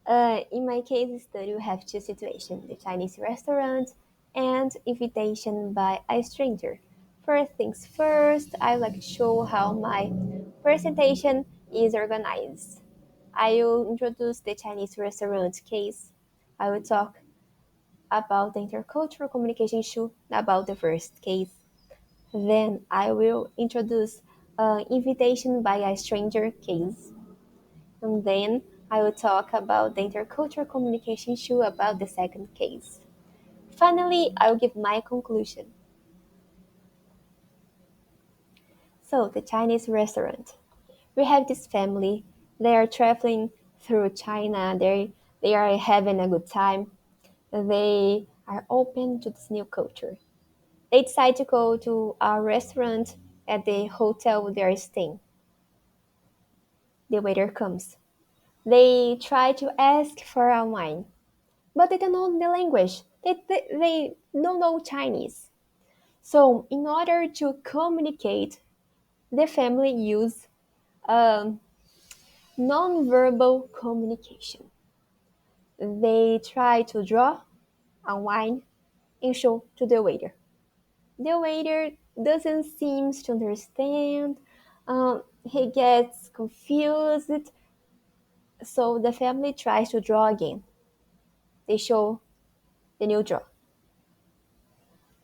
In my case study, we have two situations: the Chinese restaurant and invitation by a stranger. First things first, I would like to show how my presentation is organized. I will introduce the Chinese restaurant case. I will talk about the intercultural communication issue about the first case. Then I will introduce invitation by a stranger case. And then I will talk about the intercultural communication issue about the second case. Finally, I will give my conclusion. So, the Chinese restaurant. We have this family. They are traveling through China. They are having a good time. They are open to this new culture. They decide to go to a restaurant at the hotel they are staying. The waiter comes. They try to ask for a wine, but they don't know the language. They don't know Chinese. So, in order to communicate, the family use um, non-verbal communication. They try to draw a wine and show to the waiter. The waiter doesn't seem to understand. He gets confused. So the family tries to draw again. They show the new draw.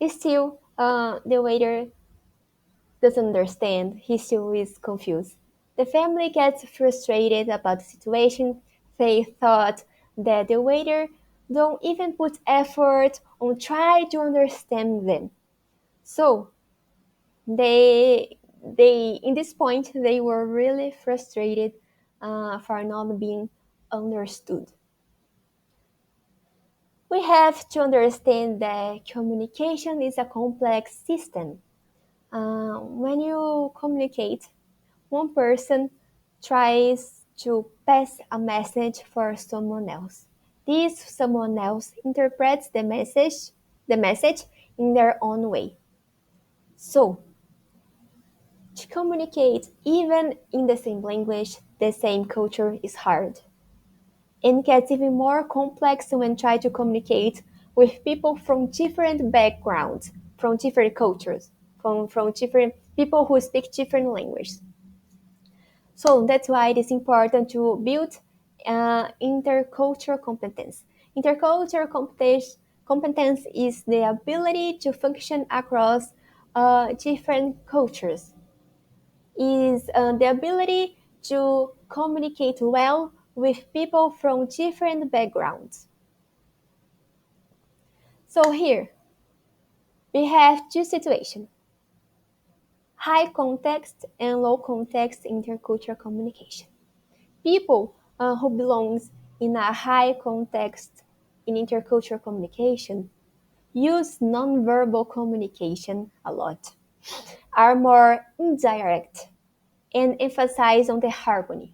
Still, the waiter doesn't understand. He still is confused. The family gets frustrated about the situation. They thought that the waiter don't even put effort on try to understand them. So they in this point they were really frustrated for not being understood. We have to understand that communication is a complex system. When you communicate, one person tries to pass a message for someone else. This someone else interprets the message in their own way. So, to communicate even in the same language, the same culture is hard. And gets even more complex when try to communicate with people from different backgrounds, from different cultures, from different people who speak different languages. So that's why it is important to build intercultural competence. Intercultural competence is the ability to function across different cultures, is the ability to communicate well with people from different backgrounds. So here we have two situations: high context and low context intercultural communication. People who belongs in a high context in intercultural communication use nonverbal communication a lot, are more indirect, and emphasize on the harmony.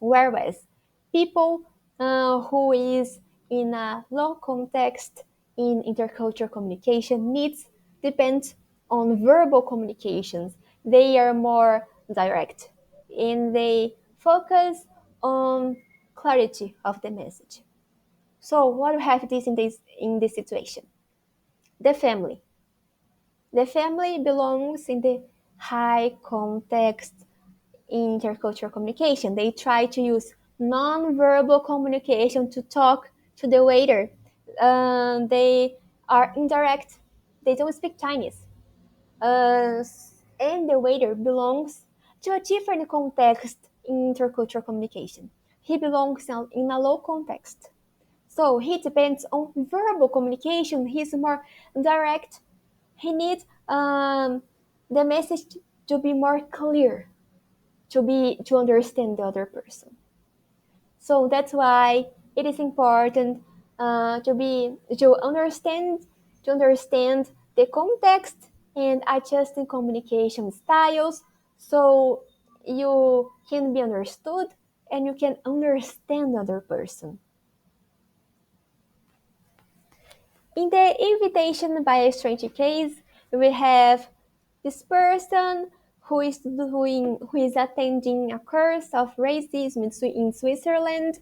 Whereas people who is in a low context in intercultural communication needs depend on verbal communications. They are more direct and they focus on clarity of the message. So what we have this in this situation? The family. The family belongs in the high context intercultural communication. They try to use non-verbal communication to talk to the waiter. They are indirect. They don't speak Chinese. Uh, and the waiter belongs to a different context in intercultural communication. He belongs in a low context. So he depends on verbal communication. He's more direct. He needs the message to be more clear, to understand the other person. So that's why it is important to understand the context and adjusting communication styles so you can be understood and you can understand the other person. In the invitation by a stranger case, we have this person who is attending a course of racism in Switzerland.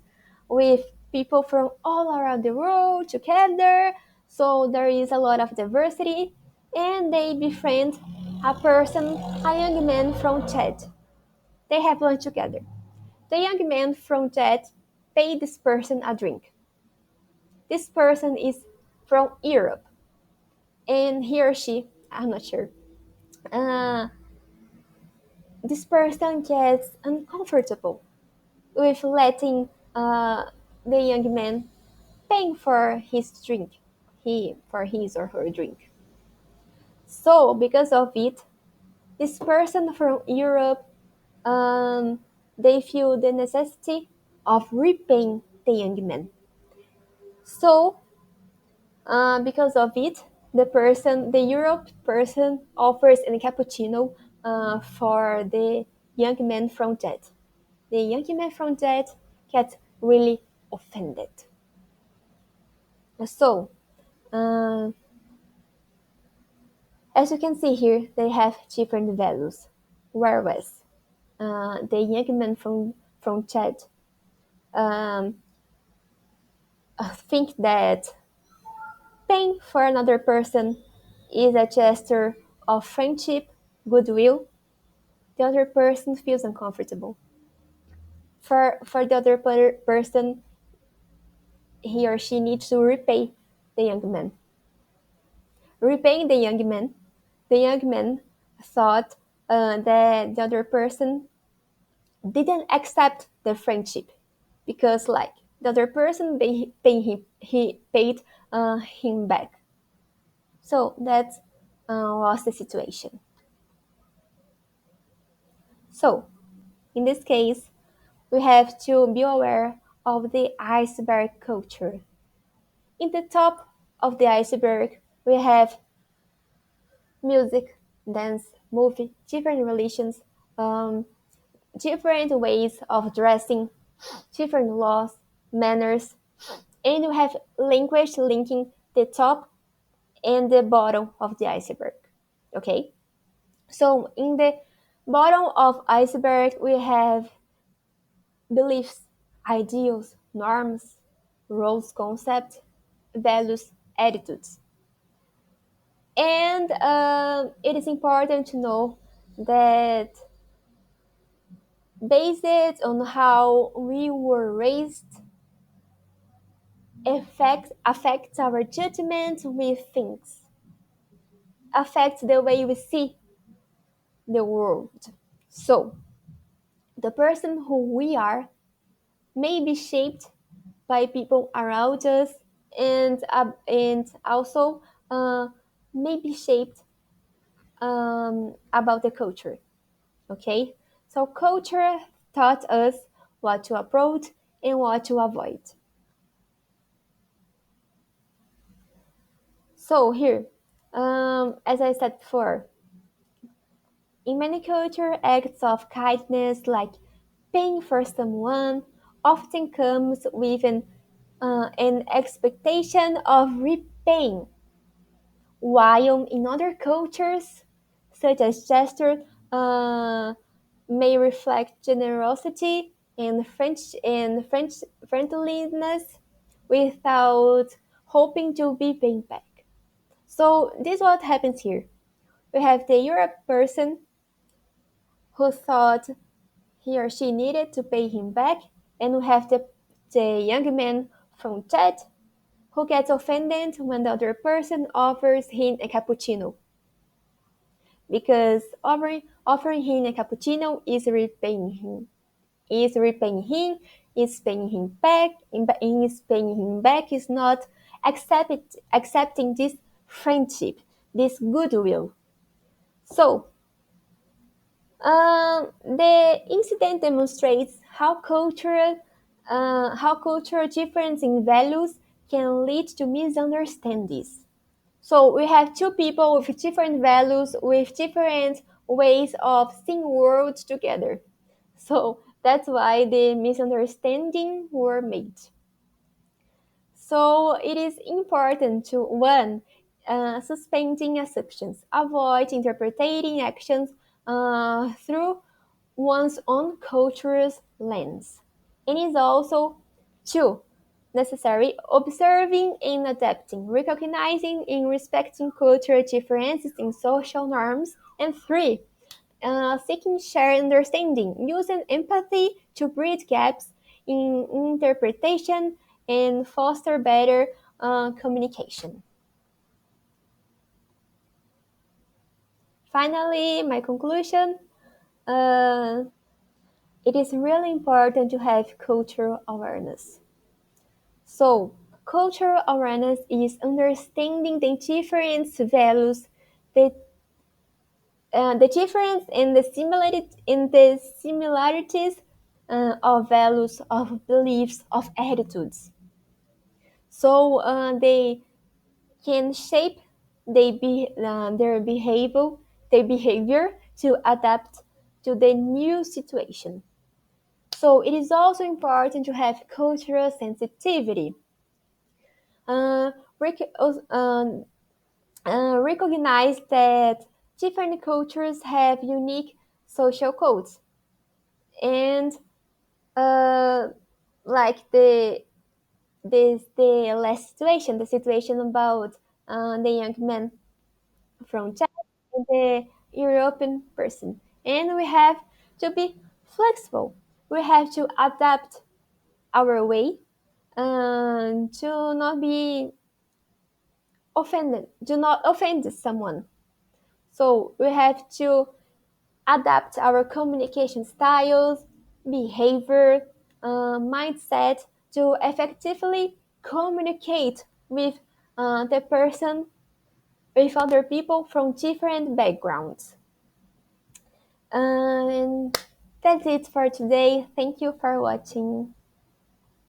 with people from all around the world together. So there is a lot of diversity, and they befriend a young man from Chad. They have lunch together. The young man from Chad paid this person a drink. This person is from Europe, and he or she, I'm not sure, uh, this person gets uncomfortable with letting the young man paying for his drink, for his or her drink. So because of it, this person from Europe, um, they feel the necessity of repaying the young man. So because of it, the Europe person offers a cappuccino for the young man from Jet. The young man from Jet gets really offended. So, uh, as you can see here, they have different values. Whereas the young man from Chad um, think that paying for another person is a gesture of friendship, goodwill. The other person feels uncomfortable. For the other person, he or she needs to repay the young man. Repaying the young man thought that the other person didn't accept the friendship because like the other person he paid him back. So that was the situation. So in this case, we have to be aware of the iceberg culture. In the top of the iceberg, we have music, dance, movie, different religions, um, different ways of dressing, different laws, manners, and we have language linking the top and the bottom of the iceberg. Okay, so in the bottom of iceberg we have beliefs, ideals, norms, roles, concepts, values, attitudes, and it is important to know that based on how we were raised affects our judgment with things, affects the way we see the world. So, the person who we are may be shaped by people around us and also uh, may be shaped about the culture. Okay? So, culture taught us what to approach and what to avoid. So, here, as I said before, in many cultures, acts of kindness like paying for someone often comes with an expectation of repaying, while in other cultures, such as gesture, uh, may reflect generosity and friendliness without hoping to be paid back. So this is what happens here. We have the Europe person who thought he or she needed to pay him back, and we have the young man from Chad who gets offended when the other person offers him a cappuccino because offering him a cappuccino is repaying him, is paying him back, and is paying him back is not accepting this friendship, this goodwill. So the incident demonstrates how cultural difference in values can lead to misunderstandings. So we have two people with different values, with different ways of seeing world together. So that's why the misunderstanding were made. So it is important to one, suspending assumptions, avoid interpreting actions through one's own culture's lens. And is also Two, necessary observing and adapting, recognizing and respecting cultural differences in social norms. And three, seeking shared understanding, using empathy to bridge gaps in interpretation and foster better communication. Finally, my conclusion, uh, it is really important to have cultural awareness. So, cultural awareness is understanding the different values, the the difference in the similarities of values, of beliefs, of attitudes. So they can shape their behavior to adapt to the new situation. So it is also important to have cultural sensitivity. Uh, rec- um, Recognize that different cultures have unique social codes and uh, like the last situation, the situation about the young man from China and the European person, and we have to be flexible. We have to adapt our way to not be offended, do not offend someone. So we have to adapt our communication styles, behavior, mindset to effectively communicate with the person, with other people from different backgrounds. And that's it for today. Thank you for watching.